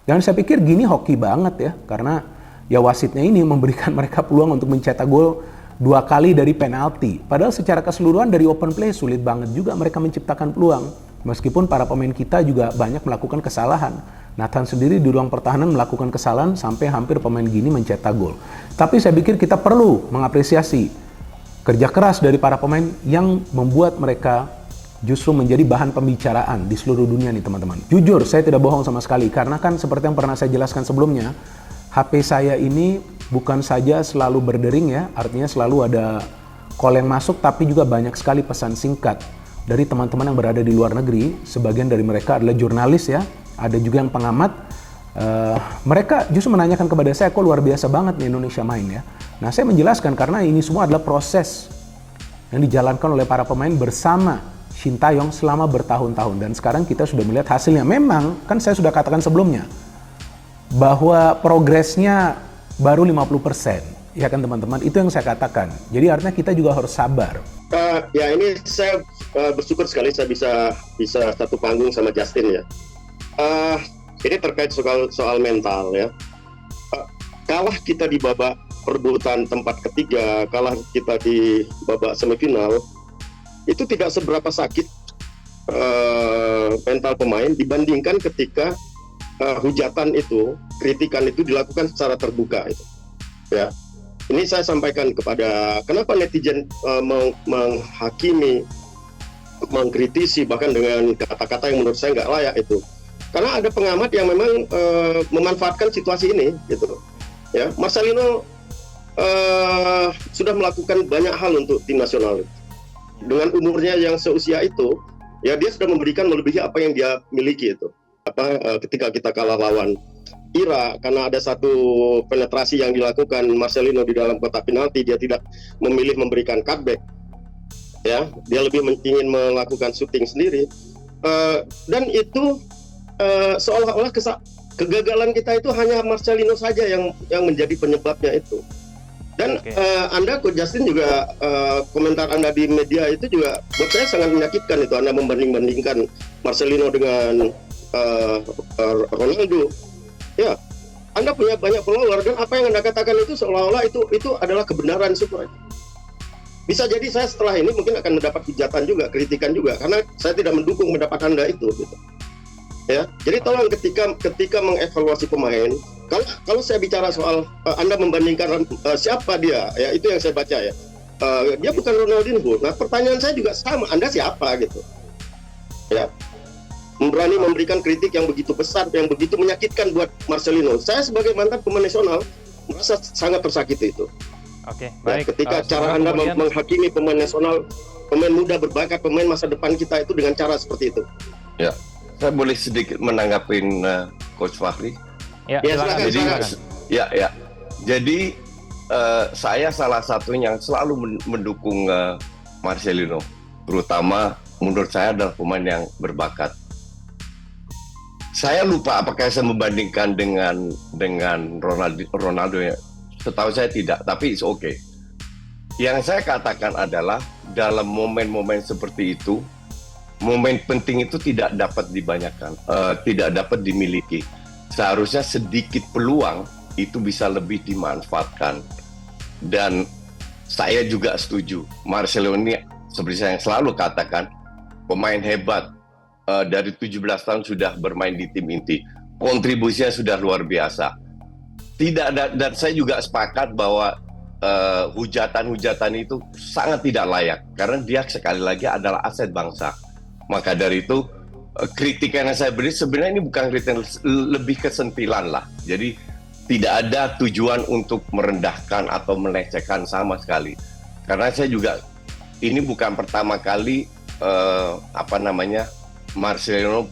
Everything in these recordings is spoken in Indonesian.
Dan saya pikir gini hoki banget ya, karena ya wasitnya ini memberikan mereka peluang untuk mencetak gol 2 kali dari penalti. Padahal secara keseluruhan dari open play sulit banget juga mereka menciptakan peluang. Meskipun para pemain kita juga banyak melakukan kesalahan. Nathan sendiri di ruang pertahanan melakukan kesalahan sampai hampir pemain Gini mencetak gol. Tapi saya pikir kita perlu mengapresiasi kerja keras dari para pemain yang membuat mereka justru menjadi bahan pembicaraan di seluruh dunia nih teman-teman. Jujur, saya tidak bohong sama sekali, karena kan seperti yang pernah saya jelaskan sebelumnya, HP saya ini bukan saja selalu berdering ya, artinya selalu ada call yang masuk, tapi juga banyak sekali pesan singkat dari teman-teman yang berada di luar negeri. Sebagian dari mereka adalah jurnalis ya, ada juga yang pengamat. Mereka justru menanyakan kepada saya, kok luar biasa banget nih Indonesia main ya. Nah, saya menjelaskan karena ini semua adalah proses yang dijalankan oleh para pemain bersama Shin Tae-yong selama bertahun-tahun. Dan sekarang kita sudah melihat hasilnya. Memang, kan saya sudah katakan sebelumnya, bahwa progresnya baru 50%. Ya kan teman-teman, itu yang saya katakan. Jadi artinya kita juga harus sabar. Ya ini saya bersyukur sekali saya bisa satu panggung sama Justin ya. Ini terkait soal mental ya. Kalah kita di babak perebutan tempat ketiga, kalah kita di babak semifinal, itu tidak seberapa sakit mental pemain dibandingkan ketika hujatan itu, kritikan itu dilakukan secara terbuka itu. Ya. Ini saya sampaikan kepada kenapa netizen menghakimi, mengkritisi bahkan dengan kata-kata yang menurut saya nggak layak itu. Karena ada pengamat yang memang memanfaatkan situasi ini, gitu. Ya, Marcelino sudah melakukan banyak hal untuk tim nasional. Dengan umurnya yang seusia itu, ya dia sudah memberikan melebihi apa yang dia miliki itu. Ketika kita kalah lawan Irak, karena ada satu penetrasi yang dilakukan Marcelino di dalam kotak penalti, dia tidak memilih memberikan cutback. Ya, dia lebih ingin melakukan syuting sendiri. Dan itu seolah-olah kegagalan kita itu hanya Marcelino saja yang menjadi penyebabnya itu. Dan Anda, Coach Justin juga komentar Anda di media itu juga buat saya sangat menyakitkan itu. Anda membanding-bandingkan Marcelino dengan Ronaldo. Ya, Anda punya banyak follower dan apa yang Anda katakan itu seolah-olah itu adalah kebenaran semua. Bisa jadi saya setelah ini mungkin akan mendapat hujatan juga, kritikan juga, karena saya tidak mendukung pendapat Anda itu. Gitu. Ya, jadi tolong ketika mengevaluasi pemain, kalau saya bicara soal Anda membandingkan siapa dia, ya itu yang saya baca ya. Dia bukan Ronaldinho. Nah, pertanyaan saya juga sama, Anda siapa gitu? Ya, berani memberikan kritik yang begitu besar, yang begitu menyakitkan buat Marcelino. Saya sebagai mantan pemain nasional merasa sangat tersakiti itu. Oke, baik. Baik. Ketika cara Anda menghakimi pemain nasional, pemain muda berbakat, pemain masa depan kita itu dengan cara seperti itu. Ya. Saya boleh sedikit menanggapin Coach Fahri. Ya, silakan. Jadi saya salah satu yang selalu mendukung Marcelino, terutama menurut saya adalah pemain yang berbakat. Saya lupa apakah saya membandingkan dengan Ronaldo ya. Setahu saya tidak, tapi it's okay. Yang saya katakan adalah dalam momen-momen seperti itu, momen penting itu tidak dapat dibanyakan, tidak dapat dimiliki. Seharusnya sedikit peluang itu bisa lebih dimanfaatkan. Dan saya juga setuju, Marcelo ini seperti saya yang selalu katakan, pemain hebat, dari 17 tahun sudah bermain di tim inti. Kontribusinya sudah luar biasa. Dan saya juga sepakat bahwa hujatan-hujatan itu sangat tidak layak, karena dia sekali lagi adalah aset bangsa. Maka dari itu, kritikan yang saya beri sebenarnya ini bukan kritikan, lebih ke sentilan lah. Jadi tidak ada tujuan untuk merendahkan atau melecehkan sama sekali. Karena saya juga, ini bukan pertama kali Marcelino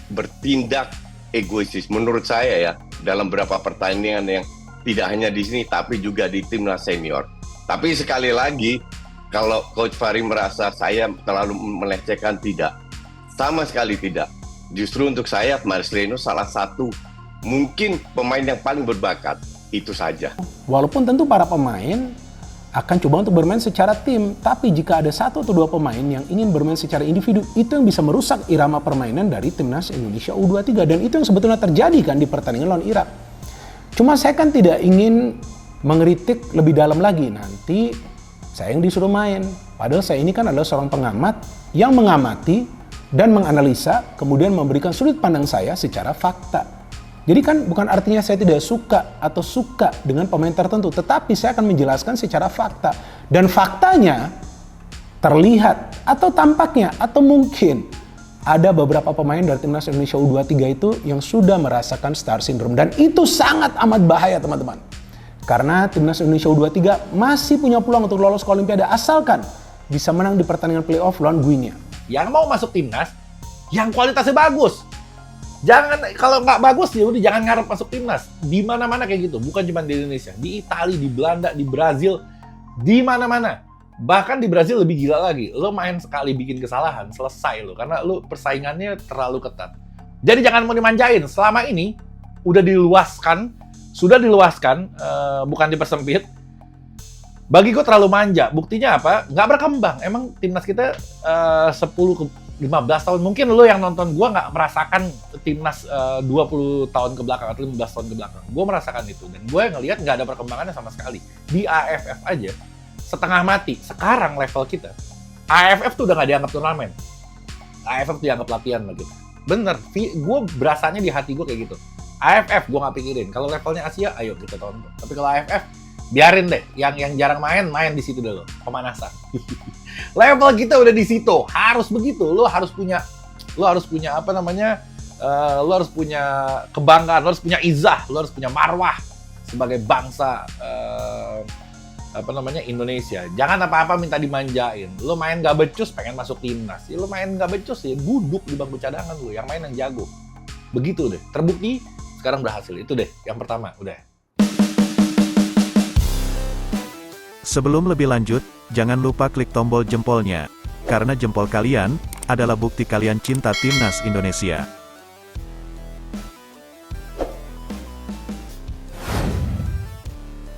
bertindak egoistis. Menurut saya ya, dalam beberapa pertandingan yang tidak hanya di sini, tapi juga di timnas senior. Tapi sekali lagi, kalau Coach Fahri merasa saya terlalu melecehkan, tidak. Sama sekali tidak. Justru untuk saya, Marcelino salah satu mungkin pemain yang paling berbakat. Itu saja. Walaupun tentu para pemain akan coba untuk bermain secara tim. Tapi jika ada 1 atau 2 pemain yang ingin bermain secara individu, itu yang bisa merusak irama permainan dari timnas Indonesia U23. Dan itu yang sebetulnya terjadi kan di pertandingan lawan Irak. Cuma saya kan tidak ingin mengeritik lebih dalam lagi. Nanti saya yang disuruh main. Padahal saya ini kan adalah seorang pengamat yang mengamati dan menganalisa, kemudian memberikan sudut pandang saya secara fakta. Jadi kan bukan artinya saya tidak suka atau suka dengan pemain tertentu, tetapi saya akan menjelaskan secara fakta. Dan faktanya terlihat atau tampaknya atau mungkin ada beberapa pemain dari timnas Indonesia U23 itu yang sudah merasakan star syndrome. Dan itu sangat amat bahaya teman-teman. Karena timnas Indonesia U23 masih punya peluang untuk lolos ke Olimpiade asalkan bisa menang di pertandingan playoff lawan Guinea. Yang mau masuk timnas, yang kualitasnya bagus. Jangan, kalau nggak bagus ya udah jangan ngarep masuk timnas. Di mana-mana kayak gitu, bukan cuma di Indonesia, di Italia, di Belanda, di Brazil, di mana-mana. Bahkan di Brazil lebih gila lagi. Lo main sekali bikin kesalahan, selesai lo, karena lo persaingannya terlalu ketat. Jadi jangan mau dimanjain. Selama ini sudah diluaskan, bukan dipersempit. Bagi gue terlalu manja. Buktinya apa? Nggak berkembang. Emang timnas kita 10-15 tahun. Mungkin lo yang nonton gue nggak merasakan timnas 20 tahun ke belakang atau 15 tahun ke belakang. Gue merasakan itu. Dan gue ngelihat nggak ada perkembangannya sama sekali. Di AFF aja, setengah mati. Sekarang level kita, AFF tuh udah nggak dianggap turnamen. AFF dianggap latihan lagi. Bener, gue berasanya di hati gue kayak gitu. AFF gue nggak pikirin. Kalau levelnya Asia, ayo kita tonton. Tapi kalau AFF, biarin deh. Yang jarang main di situ dulu. Pemanasan. Level kita udah di situ. Harus begitu. Lo harus punya apa namanya? Lo harus punya kebanggaan. Lo harus punya izah. Lo harus punya marwah sebagai bangsa Indonesia. Jangan apa-apa minta dimanjain. Lo main gak becus pengen masuk timnas. Ya, lo main gak becus ya duduk di bangku cadangan lo. Yang main yang jago. Begitu deh. Terbukti sekarang berhasil. Itu deh yang pertama. Udah. Sebelum lebih lanjut, jangan lupa klik tombol jempolnya. Karena jempol kalian adalah bukti kalian cinta timnas Indonesia.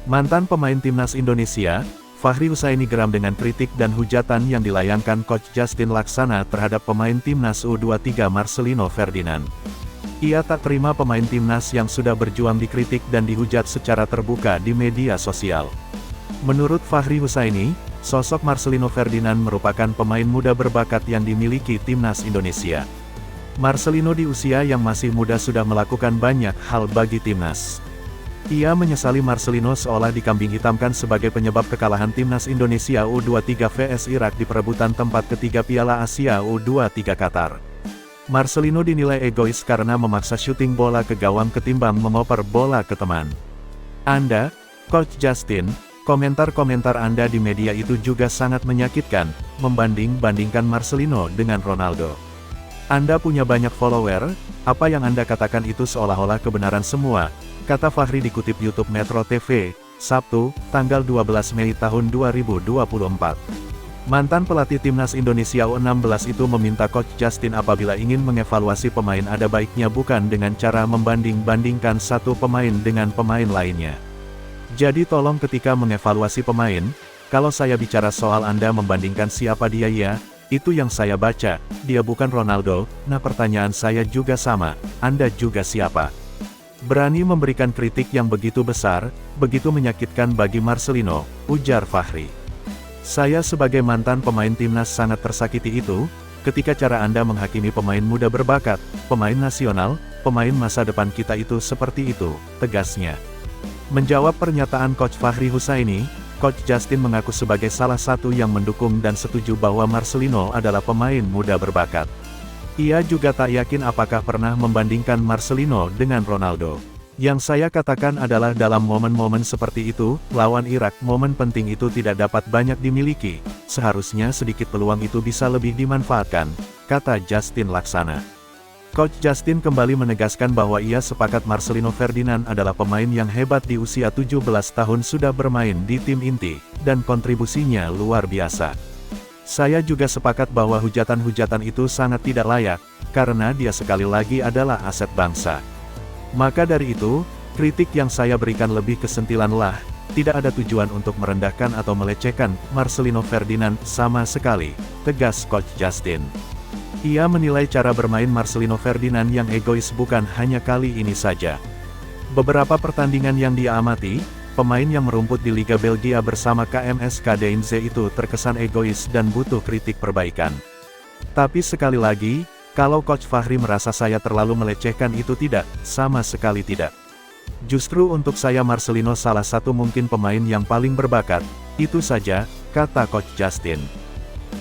Mantan pemain timnas Indonesia, Fahri Husaini geram dengan kritik dan hujatan yang dilayangkan Coach Justin Laksana terhadap pemain timnas U23 Marcelino Ferdinand. Ia tak terima pemain timnas yang sudah berjuang dikritik dan dihujat secara terbuka di media sosial. Menurut Fahri Husaini, sosok Marcelino Ferdinand merupakan pemain muda berbakat yang dimiliki timnas Indonesia. Marcelino di usia yang masih muda sudah melakukan banyak hal bagi timnas. Ia menyesali Marcelino seolah dikambing hitamkan sebagai penyebab kekalahan timnas Indonesia U23 vs Irak di perebutan tempat ketiga Piala Asia U23 Qatar. Marcelino dinilai egois karena memaksa syuting bola ke gawang ketimbang mengoper bola ke teman. Anda, Coach Justin, komentar-komentar Anda di media itu juga sangat menyakitkan, membanding-bandingkan Marcelino dengan Ronaldo. Anda punya banyak follower, apa yang Anda katakan itu seolah-olah kebenaran semua, kata Fahri dikutip YouTube Metro TV, Sabtu, tanggal 12 Mei tahun 2024. Mantan pelatih timnas Indonesia U16 itu meminta Coach Justin apabila ingin mengevaluasi pemain ada baiknya bukan dengan cara membanding-bandingkan satu pemain dengan pemain lainnya. Jadi tolong ketika mengevaluasi pemain, kalau saya bicara soal Anda membandingkan siapa dia ya, itu yang saya baca, dia bukan Ronaldo, nah pertanyaan saya juga sama, Anda juga siapa? Berani memberikan kritik yang begitu besar, begitu menyakitkan bagi Marcelino, ujar Fahri. Saya sebagai mantan pemain timnas sangat tersakiti itu, ketika cara Anda menghakimi pemain muda berbakat, pemain nasional, pemain masa depan kita itu seperti itu, tegasnya. Menjawab pernyataan Coach Fahri Husaini, Coach Justin mengaku sebagai salah satu yang mendukung dan setuju bahwa Marcelino adalah pemain muda berbakat. Ia juga tak yakin apakah pernah membandingkan Marcelino dengan Ronaldo. Yang saya katakan adalah dalam momen-momen seperti itu, lawan Irak, momen penting itu tidak dapat banyak dimiliki. Seharusnya sedikit peluang itu bisa lebih dimanfaatkan, kata Justin Laksana. Coach Justin kembali menegaskan bahwa ia sepakat Marcelino Ferdinand adalah pemain yang hebat di usia 17 tahun sudah bermain di tim inti, dan kontribusinya luar biasa. Saya juga sepakat bahwa hujatan-hujatan itu sangat tidak layak, karena dia sekali lagi adalah aset bangsa. Maka dari itu, kritik yang saya berikan lebih ke sentilan lah, tidak ada tujuan untuk merendahkan atau melecehkan Marcelino Ferdinand sama sekali, tegas Coach Justin. Ia menilai cara bermain Marcelino Ferdinand yang egois bukan hanya kali ini saja. Beberapa pertandingan yang dia amati, pemain yang merumput di Liga Belgia bersama KMS Kadeinze itu terkesan egois dan butuh kritik perbaikan. Tapi sekali lagi, kalau Coach Fahri merasa saya terlalu melecehkan itu tidak, sama sekali tidak. Justru untuk saya Marcelino salah satu mungkin pemain yang paling berbakat, itu saja, kata Coach Justin.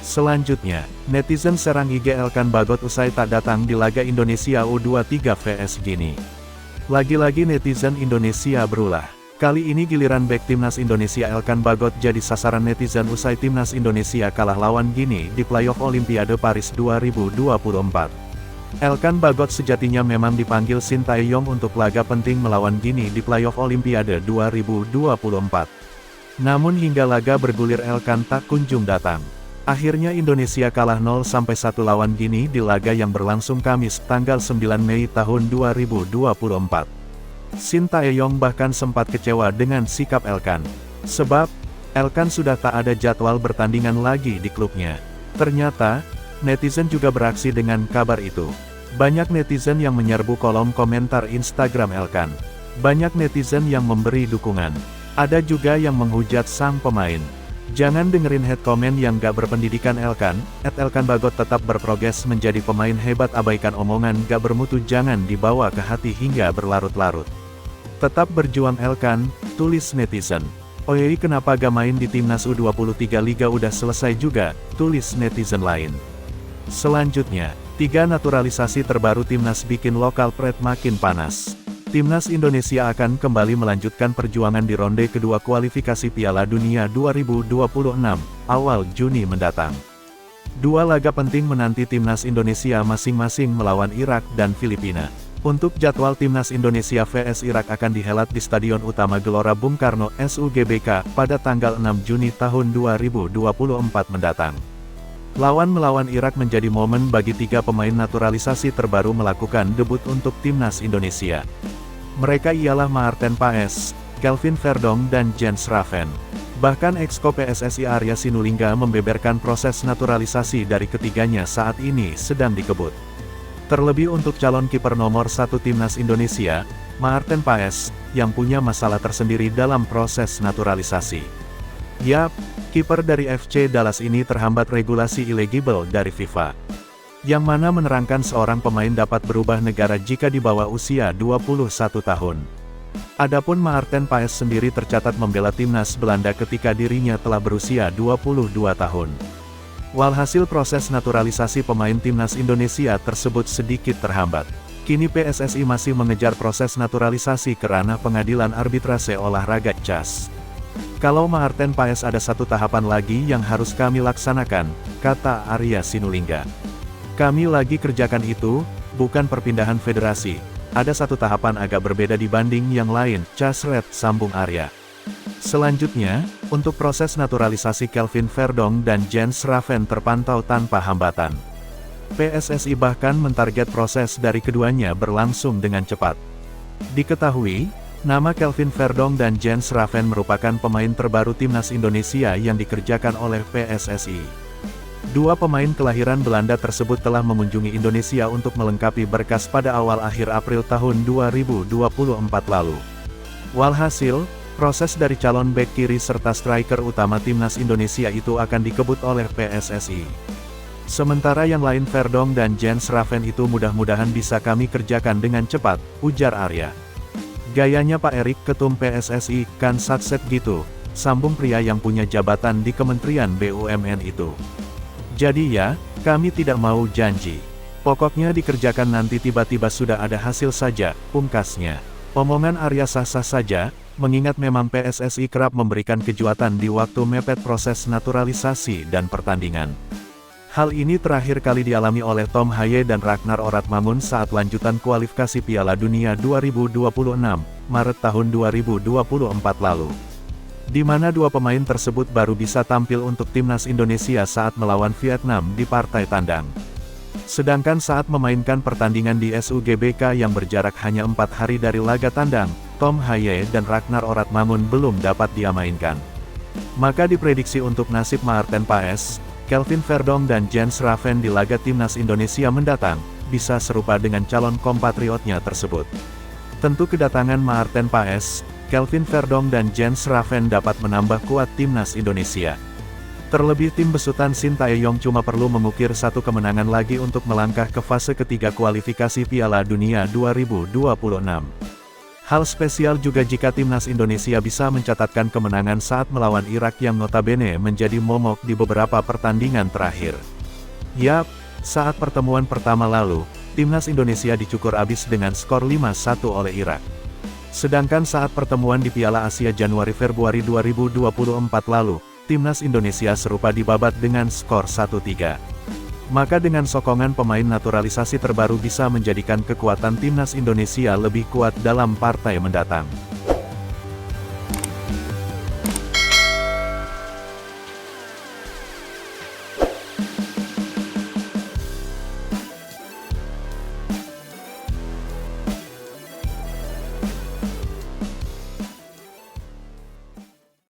Selanjutnya, netizen serang IG Elkan Bagot usai tak datang di laga Indonesia U23 vs Gini. Lagi-lagi netizen Indonesia berulah. Kali ini giliran bek timnas Indonesia Elkan Bagot jadi sasaran netizen usai timnas Indonesia kalah lawan Gini di playoff Olimpiade Paris 2024. Elkan Bagot sejatinya memang dipanggil Sintayong untuk laga penting melawan Gini di playoff Olimpiade 2024. Namun hingga laga bergulir Elkan tak kunjung datang. Akhirnya Indonesia kalah 0-1 lawan Gini di laga yang berlangsung Kamis tanggal 9 Mei tahun 2024. Sintayong bahkan sempat kecewa dengan sikap Elkan. Sebab, Elkan sudah tak ada jadwal bertandingan lagi di klubnya. Ternyata, netizen juga beraksi dengan kabar itu. Banyak netizen yang menyerbu kolom komentar Instagram Elkan. Banyak netizen yang memberi dukungan. Ada juga yang menghujat sang pemain. Jangan dengerin head comment yang gak berpendidikan Elkan, Elkan Bagot tetap berprogres menjadi pemain hebat, abaikan omongan gak bermutu, jangan dibawa ke hati hingga berlarut-larut. Tetap berjuang Elkan, tulis netizen. Oi kenapa gak main di timnas U23 Liga udah selesai juga, tulis netizen lain. Selanjutnya, 3 naturalisasi terbaru timnas bikin lokal pret makin panas. Timnas Indonesia akan kembali melanjutkan perjuangan di ronde kedua kualifikasi Piala Dunia 2026, awal Juni mendatang. 2 laga penting menanti timnas Indonesia masing-masing melawan Irak dan Filipina. Untuk jadwal timnas Indonesia vs Irak akan dihelat di Stadion Utama Gelora Bung Karno SUGBK pada tanggal 6 Juni tahun 2024 mendatang. Lawan melawan Irak menjadi momen bagi 3 pemain naturalisasi terbaru melakukan debut untuk timnas Indonesia. Mereka ialah Maarten Paes, Kelvin Verdonk dan Jens Raven. Bahkan ex-ko PSSI Arya Sinulinga membeberkan proses naturalisasi dari ketiganya saat ini sedang dikebut. Terlebih untuk calon kiper nomor 1 timnas Indonesia, Maarten Paes, yang punya masalah tersendiri dalam proses naturalisasi. Yap, kiper dari FC Dallas ini terhambat regulasi illegible dari FIFA, yang mana menerangkan seorang pemain dapat berubah negara jika di bawah usia 21 tahun. Adapun Maarten Paes sendiri tercatat membela timnas Belanda ketika dirinya telah berusia 22 tahun. Walhasil proses naturalisasi pemain timnas Indonesia tersebut sedikit terhambat. Kini PSSI masih mengejar proses naturalisasi ke ranah pengadilan arbitrase olahraga CAS. Kalau Maarten Paes ada 1 tahapan lagi yang harus kami laksanakan, kata Arya Sinulinga. Kami lagi kerjakan itu, bukan perpindahan federasi. Ada 1 tahapan agak berbeda dibanding yang lain, casret, sambung Arya. Selanjutnya, untuk proses naturalisasi Kelvin Verdonk dan Jens Raven terpantau tanpa hambatan. PSSI bahkan mentarget proses dari keduanya berlangsung dengan cepat. Diketahui, nama Kelvin Verdonk dan Jens Raven merupakan pemain terbaru timnas Indonesia yang dikerjakan oleh PSSI. 2 pemain kelahiran Belanda tersebut telah mengunjungi Indonesia untuk melengkapi berkas pada awal-akhir April tahun 2024 lalu. Walhasil, proses dari calon bek kiri serta striker utama timnas Indonesia itu akan dikebut oleh PSSI. Sementara yang lain Verdonk dan Jens Raven itu mudah-mudahan bisa kami kerjakan dengan cepat, ujar Arya. Gayanya Pak Erik Ketum PSSI, kan satset gitu, sambung pria yang punya jabatan di Kementerian BUMN itu. Jadi ya, kami tidak mau janji. Pokoknya dikerjakan nanti tiba-tiba sudah ada hasil saja, pungkasnya. Omongan Arya sah-sah saja, mengingat memang PSSI kerap memberikan kejutan di waktu mepet proses naturalisasi dan pertandingan. Hal ini terakhir kali dialami oleh Tom Haye dan Ragnar Oratmangun saat lanjutan kualifikasi Piala Dunia 2026, Maret tahun 2024 lalu. Di mana 2 pemain tersebut baru bisa tampil untuk timnas Indonesia saat melawan Vietnam di partai tandang. Sedangkan saat memainkan pertandingan di SUGBK yang berjarak hanya 4 hari dari laga tandang, Tom Haye dan Ragnar Oratmangun belum dapat diamainkan. Maka diprediksi untuk nasib Maarten Paes, Kelvin Verdonk dan Jens Raven di laga timnas Indonesia mendatang, bisa serupa dengan calon kompatriotnya tersebut. Tentu kedatangan Maarten Paes, Kelvin Verdonk dan Jens Raven dapat menambah kuat timnas Indonesia. Terlebih tim besutan Sintayong cuma perlu mengukir satu kemenangan lagi untuk melangkah ke fase ketiga kualifikasi Piala Dunia 2026. Hal spesial juga jika timnas Indonesia bisa mencatatkan kemenangan saat melawan Irak yang notabene menjadi momok di beberapa pertandingan terakhir. Yap, saat pertemuan pertama lalu, timnas Indonesia dicukur abis dengan skor 5-1 oleh Irak. Sedangkan saat pertemuan di Piala Asia Januari-Februari 2024 lalu, timnas Indonesia serupa dibabat dengan skor 1-3. Maka dengan sokongan pemain naturalisasi terbaru bisa menjadikan kekuatan timnas Indonesia lebih kuat dalam partai mendatang.